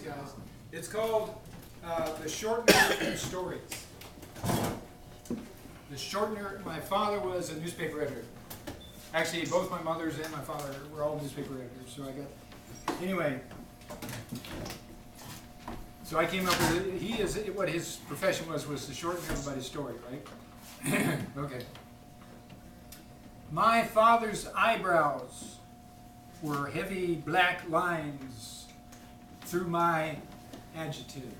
guys. It's called The Shortener Stories. The Shortener, my father was a newspaper editor. Actually, both my mothers and my father were all newspaper editors, so I got, anyway. So I came up with it. What his profession was to shorten everybody's story, right? Okay. My father's eyebrows were heavy black lines through my adjectives.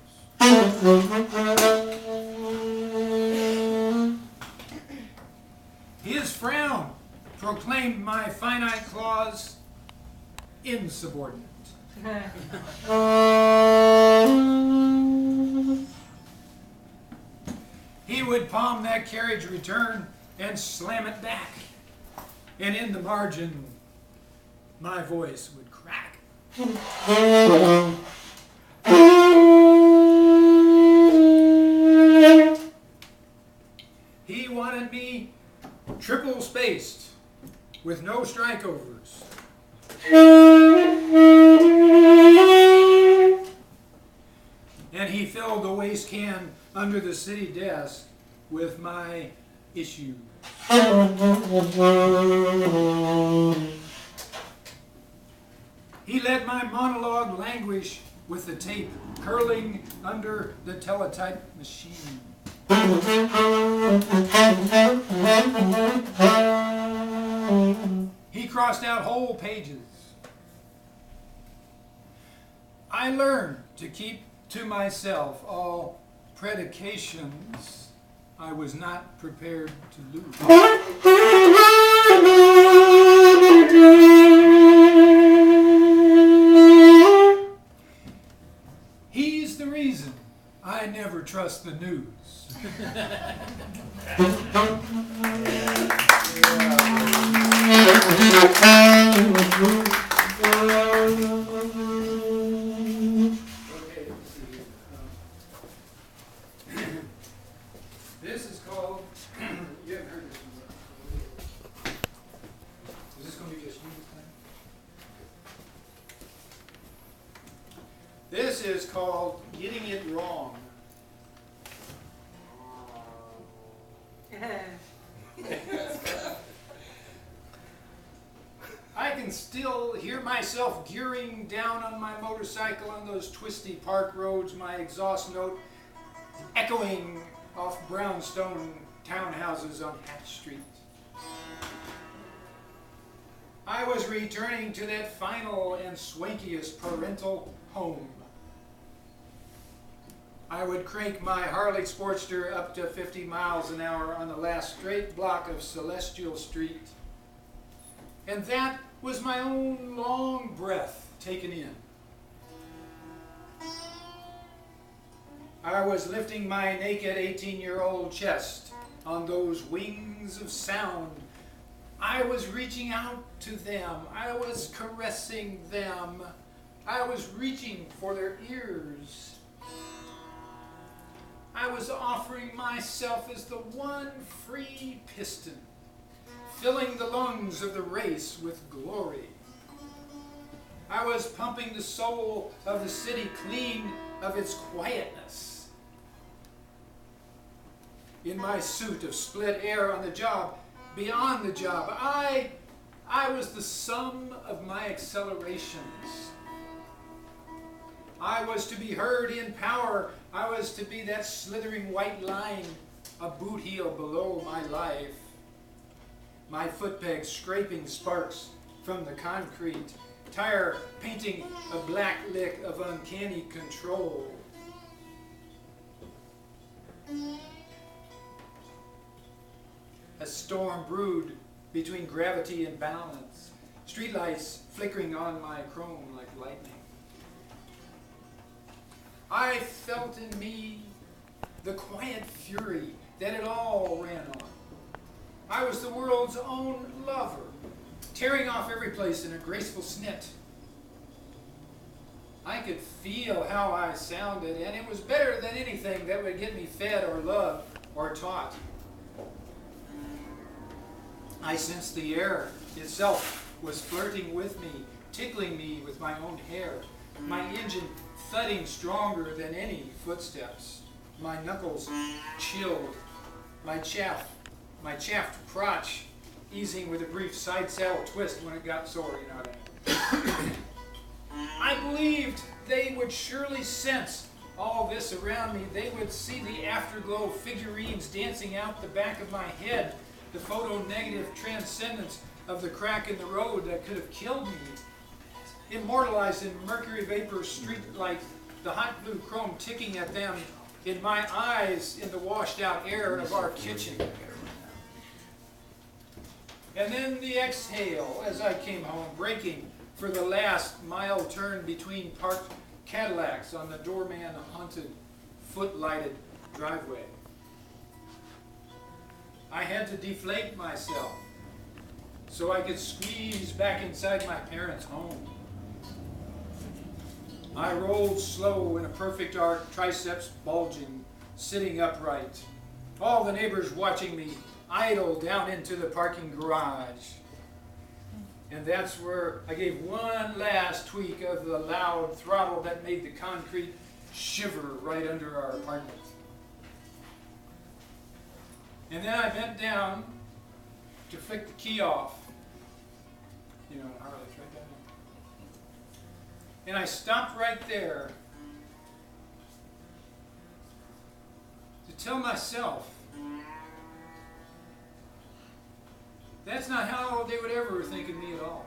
His frown proclaimed my finite clause insubordinate. He would palm that carriage return and slam it back, and in the margin my voice would crack. He wanted me triple spaced with no strikeovers. And he filled the waste can under the city desk with my issues. He let my monologue languish with the tape curling under the teletype machine. He crossed out whole pages. I learned to keep to myself all predications I was not prepared to lose. He's the reason I never trust the news. This is called, you haven't heard this one. Is this going to be just you this time? This is called Getting It Wrong. I can still hear myself gearing down on my motorcycle on those twisty park roads, my exhaust note echoing off brownstone townhouses on Hatch Street. I was returning to that final and swankiest parental home. I would crank my Harley Sportster up to 50 miles an hour on the last straight block of Celestial Street. And that was my own long breath taken in. I was lifting my naked 18-year-old chest on those wings of sound. I was reaching out to them. I was caressing them. I was reaching for their ears. I was offering myself as the one free piston, filling the lungs of the race with glory. I was pumping the soul of the city clean of its quietness. In my suit of split air on the job, beyond the job, I was the sum of my accelerations. I was to be heard in power. I was to be that slithering white line, a boot heel below my life. My foot pegs scraping sparks from the concrete, tire painting a black lick of uncanny control. A storm brewed between gravity and balance, streetlights flickering on my chrome like lightning. I felt in me the quiet fury that it all ran on. I was the world's own lover, tearing off every place in a graceful snit. I could feel how I sounded, and it was better than anything that would get me fed or loved or taught. I sensed the air itself was flirting with me, tickling me with my own hair, my engine thudding stronger than any footsteps, my knuckles chilled, my chaffed crotch easing with a brief side saddle twist when it got sore, you know what I mean. I believed they would surely sense all this around me. They would see the afterglow figurines dancing out the back of my head, the photo-negative transcendence of the crack in the road that could have killed me. Immortalized in mercury vapor streetlight, the hot blue chrome ticking at them, in my eyes in the washed out air of our kitchen. And then the exhale as I came home, braking for the last mile turn between parked Cadillacs on the doorman-haunted, foot-lighted driveway. I had to deflate myself so I could squeeze back inside my parents' home. I rolled slow in a perfect arc, triceps bulging, sitting upright. All the neighbors watching me idle down into the parking garage. And that's where I gave one last tweak of the loud throttle that made the concrete shiver right under our apartment. And then I bent down to flick the key off. You know, Harley's right down there. And I stopped right there to tell myself that's not how they would ever think of me at all.